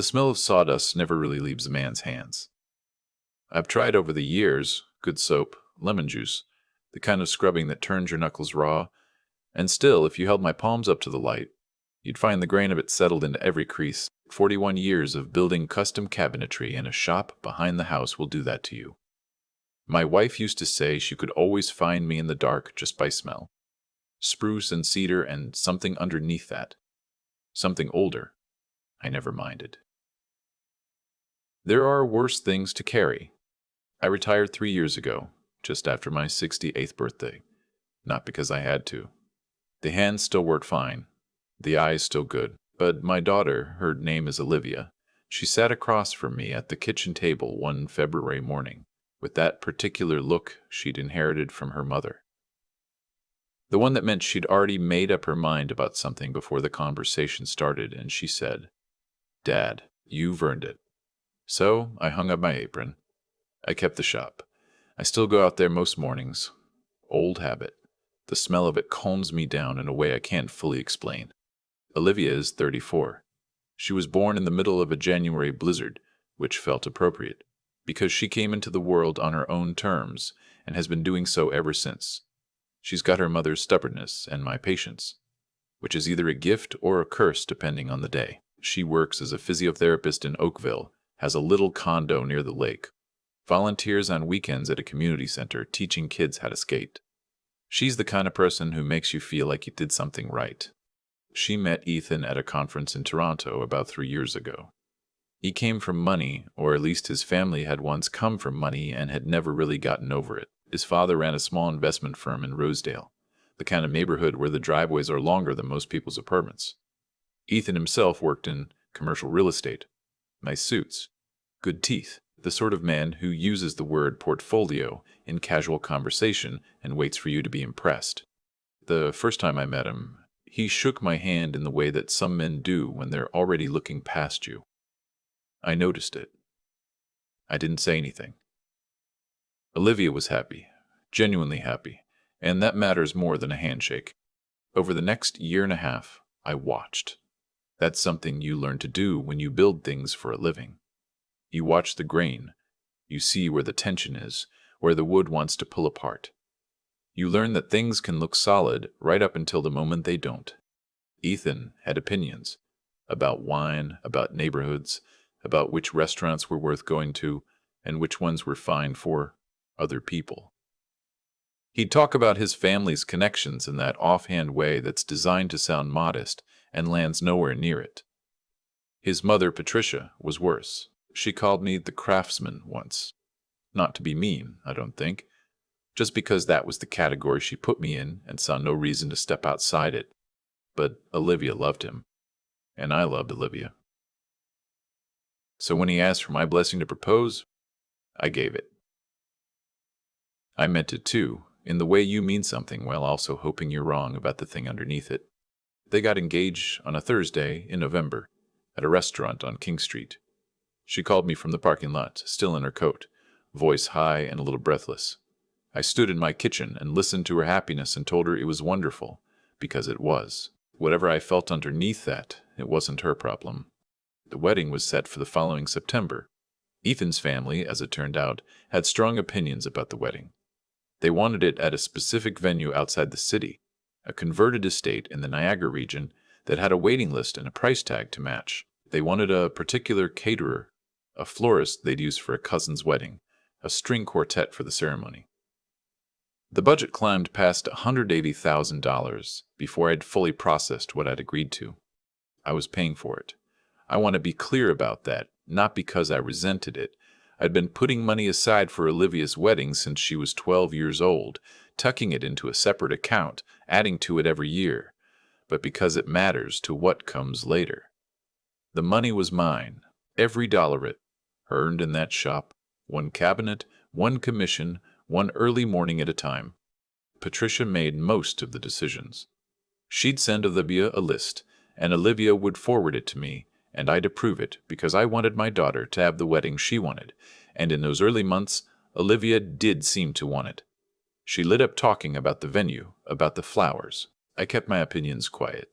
The smell of sawdust never really leaves a man's hands. I've tried over the years good soap, lemon juice, the kind of scrubbing that turns your knuckles raw, and still, if you held my palms up to the light, you'd find the grain of it settled into every crease. 41 years of building custom cabinetry in a shop behind the house will do that to you. My wife used to say she could always find me in the dark just by smell. Spruce and cedar and something underneath that. Something older. I never minded. There are worse things to carry. I retired 3 years ago, just after my 68th birthday. Not because I had to. The hands still worked fine. The eyes still good. But my daughter, her name is Olivia, she sat across from me at the kitchen table one February morning, with that particular look she'd inherited from her mother. The one that meant she'd already made up her mind about something before the conversation started, and she said, "Dad, you've earned it." So I hung up my apron. I kept the shop. I still go out there most mornings. Old habit. The smell of it calms me down in a way I can't fully explain. Olivia is 34. She was born in the middle of a January blizzard, which felt appropriate, because she came into the world on her own terms and has been doing so ever since. She's got her mother's stubbornness and my patience, which is either a gift or a curse depending on the day. She works as a physiotherapist in Oakville, has a little condo near the lake, volunteers on weekends at a community center teaching kids how to skate. She's the kind of person who makes you feel like you did something right. She met Ethan at a conference in Toronto about 3 years ago. He came from money, or at least his family had once come from money and had never really gotten over it. His father ran a small investment firm in Rosedale, the kind of neighborhood where the driveways are longer than most people's apartments. Ethan himself worked in commercial real estate. Nice suits. Good teeth. The sort of man who uses the word portfolio in casual conversation and waits for you to be impressed. The first time I met him, he shook my hand in the way that some men do when they're already looking past you. I noticed it. I didn't say anything. Olivia was happy, genuinely happy, and that matters more than a handshake. Over the next year and a half, I watched. That's something you learn to do when you build things for a living. You watch the grain. You see where the tension is, where the wood wants to pull apart. You learn that things can look solid right up until the moment they don't. Ethan had opinions about wine, about neighborhoods, about which restaurants were worth going to, and which ones were fine for other people. He'd talk about his family's connections in that offhand way that's designed to sound modest and lands nowhere near it. His mother, Patricia, was worse. She called me the craftsman once. Not to be mean, I don't think, just because that was the category she put me in and saw no reason to step outside it. But Olivia loved him, and I loved Olivia. So when he asked for my blessing to propose, I gave it. I meant it too, in the way you mean something while also hoping you're wrong about the thing underneath it. They got engaged on a Thursday in November at a restaurant on King Street. She called me from the parking lot, still in her coat, voice high and a little breathless. I stood in my kitchen and listened to her happiness and told her it was wonderful, because it was. Whatever I felt underneath that, it wasn't her problem. The wedding was set for the following September. Ethan's family, as it turned out, had strong opinions about the wedding. They wanted it at a specific venue outside the city, a converted estate in the Niagara region that had a waiting list and a price tag to match. They wanted a particular caterer, a florist they'd use for a cousin's wedding, a string quartet for the ceremony. The budget climbed past $180,000 before I'd fully processed what I'd agreed to. I was paying for it. I want to be clear about that, not because I resented it. I'd been putting money aside for Olivia's wedding since she was 12 years old, tucking it into a separate account, adding to it every year, but because it matters to what comes later. The money was mine, every dollar of it, earned in that shop, one cabinet, one commission, one early morning at a time. Patricia made most of the decisions. She'd send Olivia a list, and Olivia would forward it to me, and I'd approve it because I wanted my daughter to have the wedding she wanted, and in those early months, Olivia did seem to want it. She lit up talking about the venue, about the flowers. I kept my opinions quiet.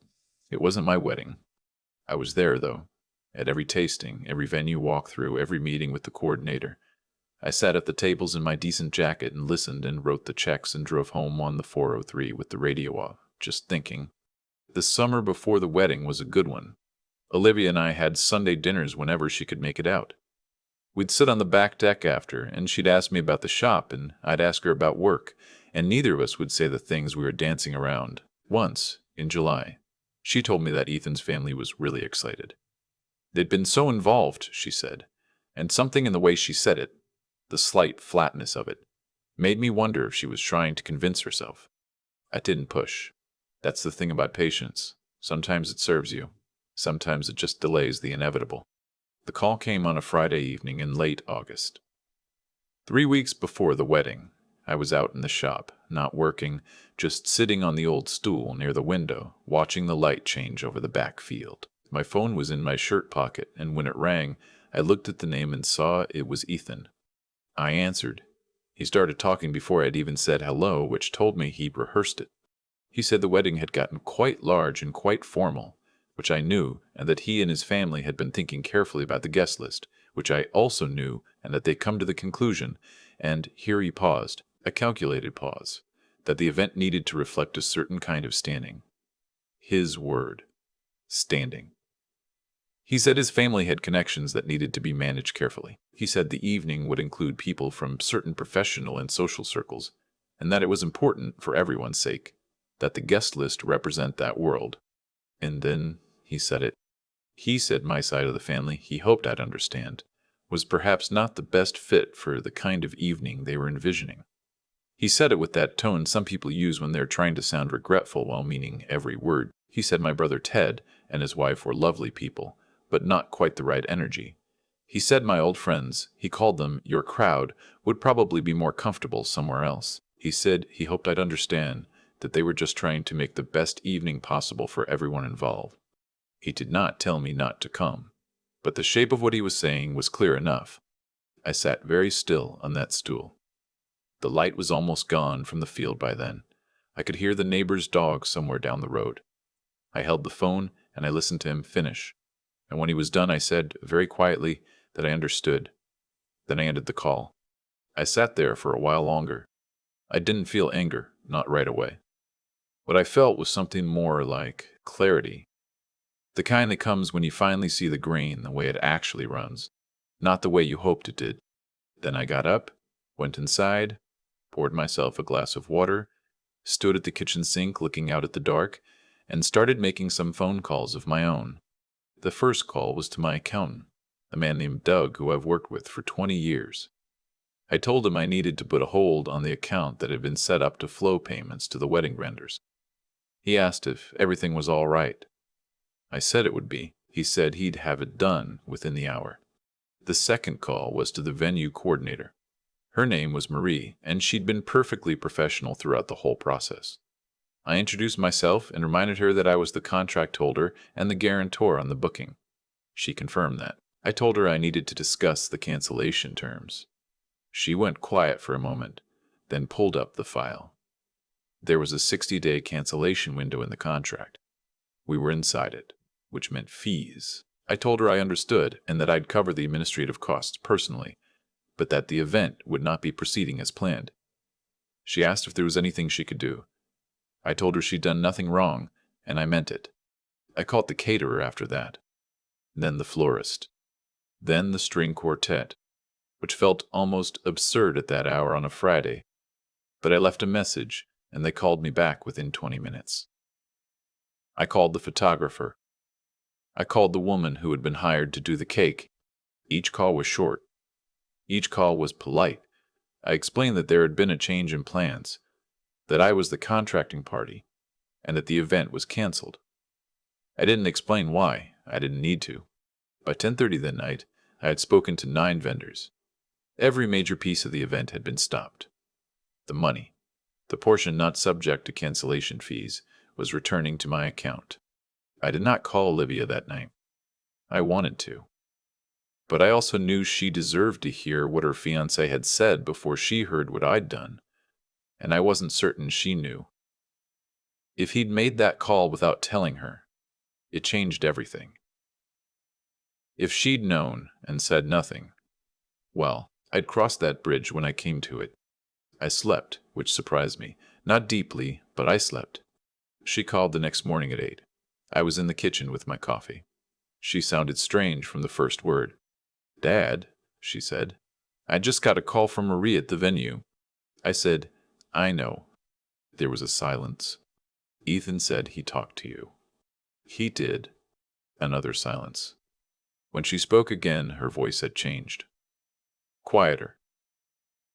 It wasn't my wedding. I was there, though, At every tasting, every venue walkthrough, every meeting with the coordinator. I sat at the tables in my decent jacket and listened and wrote the checks and drove home on the 403 with the radio off, just thinking. The summer before the wedding was a good one. Olivia and I had Sunday dinners whenever she could make it out. We'd sit on the back deck after, and she'd ask me about the shop, and I'd ask her about work, and neither of us would say the things we were dancing around. Once, in July, she told me that Ethan's family was really excited. They'd been so involved, she said, and something in the way she said it, the slight flatness of it, made me wonder if she was trying to convince herself. I didn't push. That's the thing about patience. Sometimes it serves you. Sometimes it just delays the inevitable. The call came on a Friday evening in late August. 3 weeks before the wedding, I was out in the shop, not working, just sitting on the old stool near the window, watching the light change over the back field. My phone was in my shirt pocket, and when it rang, I looked at the name and saw it was Ethan. I answered. He started talking before I'd even said hello, which told me he'd rehearsed it. He said the wedding had gotten quite large and quite formal, which I knew, and that he and his family had been thinking carefully about the guest list, which I also knew, and that they'd come to the conclusion, and here he paused, a calculated pause, that the event needed to reflect a certain kind of standing. His word. Standing. He said his family had connections that needed to be managed carefully. He said the evening would include people from certain professional and social circles, and that it was important, for everyone's sake, that the guest list represent that world. And then he said it. He said my side of the family, he hoped I'd understand, was perhaps not the best fit for the kind of evening they were envisioning. He said it with that tone some people use when they're trying to sound regretful while meaning every word. He said my brother Ted and his wife were lovely people, but not quite the right energy. He said my old friends, he called them your crowd, would probably be more comfortable somewhere else. He said he hoped I'd understand that they were just trying to make the best evening possible for everyone involved. He did not tell me not to come, but the shape of what he was saying was clear enough. I sat very still on that stool. The light was almost gone from the field by then. I could hear the neighbor's dog somewhere down the road. I held the phone and I listened to him finish, and when he was done I said, very quietly, that I understood. Then I ended the call. I sat there for a while longer. I didn't feel anger, not right away. What I felt was something more like clarity. The kind that comes when you finally see the grain the way it actually runs, not the way you hoped it did. Then I got up, went inside, poured myself a glass of water, stood at the kitchen sink looking out at the dark, and started making some phone calls of my own. The first call was to my accountant, a man named Doug who I've worked with for 20 years. I told him I needed to put a hold on the account that had been set up to flow payments to the wedding vendors. He asked if everything was all right. I said it would be. He said he'd have it done within the hour. The second call was to the venue coordinator. Her name was Marie, and she'd been perfectly professional throughout the whole process. I introduced myself and reminded her that I was the contract holder and the guarantor on the booking. She confirmed that. I told her I needed to discuss the cancellation terms. She went quiet for a moment, then pulled up the file. There was a 60-day cancellation window in the contract. We were inside it, which meant fees. I told her I understood and that I'd cover the administrative costs personally, but that the event would not be proceeding as planned. She asked if there was anything she could do. I told her she'd done nothing wrong, and I meant it. I called the caterer after that. Then the florist. Then the string quartet, which felt almost absurd at that hour on a Friday. But I left a message, and they called me back within 20 minutes. I called the photographer. I called the woman who had been hired to do the cake. Each call was short. Each call was polite. I explained that there had been a change in plans, that I was the contracting party, and that the event was canceled. I didn't explain why. I didn't need to. By 10:30 that night, I had spoken to 9 vendors. Every major piece of the event had been stopped. The money, the portion not subject to cancellation fees, was returning to my account. I did not call Olivia that night. I wanted to. But I also knew she deserved to hear what her fiancé had said before she heard what I'd done, and I wasn't certain she knew. If he'd made that call without telling her, it changed everything. If she'd known and said nothing, well, I'd crossed that bridge when I came to it. I slept, which surprised me. Not deeply, but I slept. She called the next morning at 8. I was in the kitchen with my coffee. She sounded strange from the first word. "Dad," she said, "I just got a call from Marie at the venue." I said, "I know." There was a silence. "Ethan said he talked to you." "He did." Another silence. When she spoke again, her voice had changed. Quieter.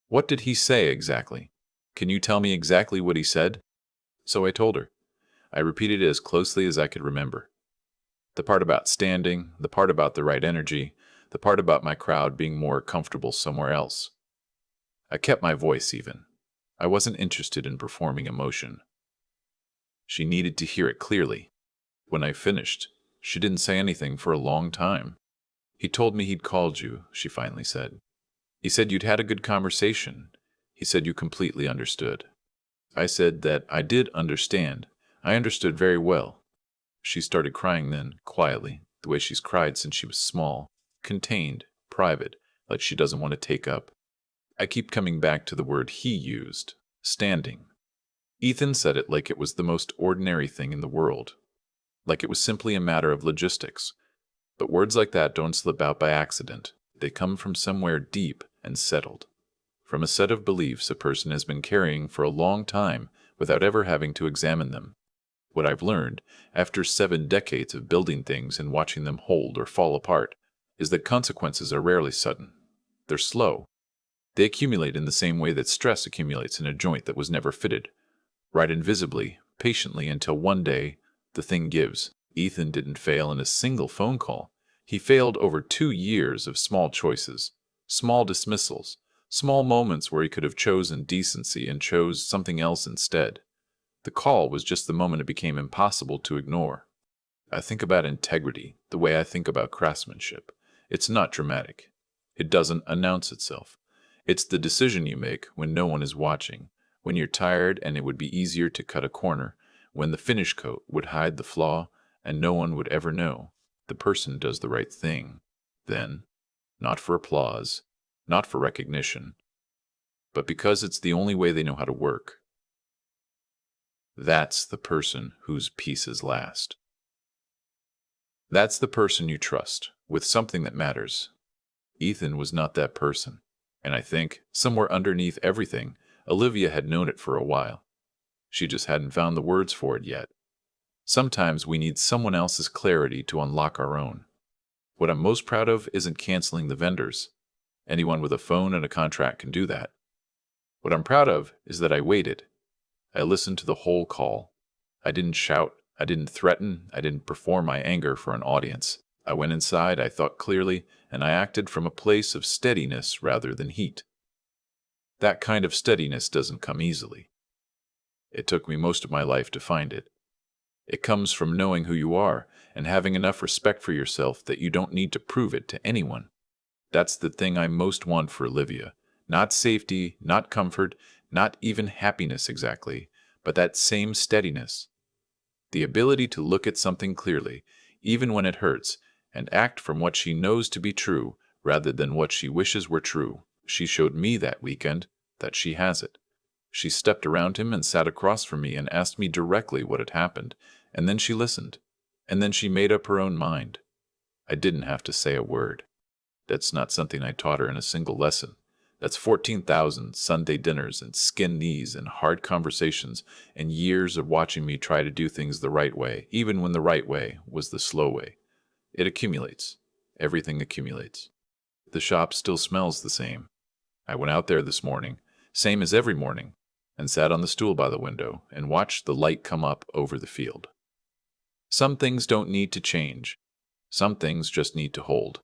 "What did he say exactly? Can you tell me exactly what he said?" So I told her. I repeated it as closely as I could remember. The part about standing, the part about the right energy, the part about my crowd being more comfortable somewhere else. I kept my voice even. I wasn't interested in performing emotion. She needed to hear it clearly. When I finished, she didn't say anything for a long time. "He told me he'd called you," she finally said. "He said you'd had a good conversation. He said you completely understood." I said that I did understand. I understood very well. She started crying then, quietly, the way she's cried since she was small, contained, private, like she doesn't want to take up. I keep coming back to the word he used, standing. Ethan said it like it was the most ordinary thing in the world, like it was simply a matter of logistics. But words like that don't slip out by accident. They come from somewhere deep and settled, from a set of beliefs a person has been carrying for a long time without ever having to examine them. What I've learned, after 7 decades of building things and watching them hold or fall apart, is that consequences are rarely sudden. They're slow. They accumulate in the same way that stress accumulates in a joint that was never fitted, right invisibly, patiently, until one day the thing gives. Ethan didn't fail in a single phone call. He failed over 2 years of small choices, small dismissals, small moments where he could have chosen decency and chose something else instead. The call was just the moment it became impossible to ignore. I think about integrity the way I think about craftsmanship. It's not dramatic. It doesn't announce itself. It's the decision you make when no one is watching, when you're tired and it would be easier to cut a corner, when the finish coat would hide the flaw and no one would ever know. The person does the right thing. Then, not for applause, not for recognition, but because it's the only way they know how to work. That's the person whose pieces last. That's the person you trust, with something that matters. Ethan was not that person, and I think, somewhere underneath everything, Olivia had known it for a while. She just hadn't found the words for it yet. Sometimes we need someone else's clarity to unlock our own. What I'm most proud of isn't canceling the vendors. Anyone with a phone and a contract can do that. What I'm proud of is that I waited. I listened to the whole call. I didn't shout. I didn't threaten. I didn't perform my anger for an audience. I went inside, I thought clearly, and I acted from a place of steadiness rather than heat. That kind of steadiness doesn't come easily. It took me most of my life to find it. It comes from knowing who you are and having enough respect for yourself that you don't need to prove it to anyone. That's the thing I most want for Olivia. Not safety, not comfort, not even happiness exactly, but that same steadiness. The ability to look at something clearly, even when it hurts, and act from what she knows to be true rather than what she wishes were true. She showed me that weekend that she has it. She stepped around him and sat across from me and asked me directly what had happened, and then she listened, and then she made up her own mind. I didn't have to say a word. That's not something I taught her in a single lesson. That's 14,000 Sunday dinners and skin knees and hard conversations and years of watching me try to do things the right way, even when the right way was the slow way. It accumulates. Everything accumulates. The shop still smells the same. I went out there this morning, same as every morning, and sat on the stool by the window and watched the light come up over the field. Some things don't need to change. Some things just need to hold.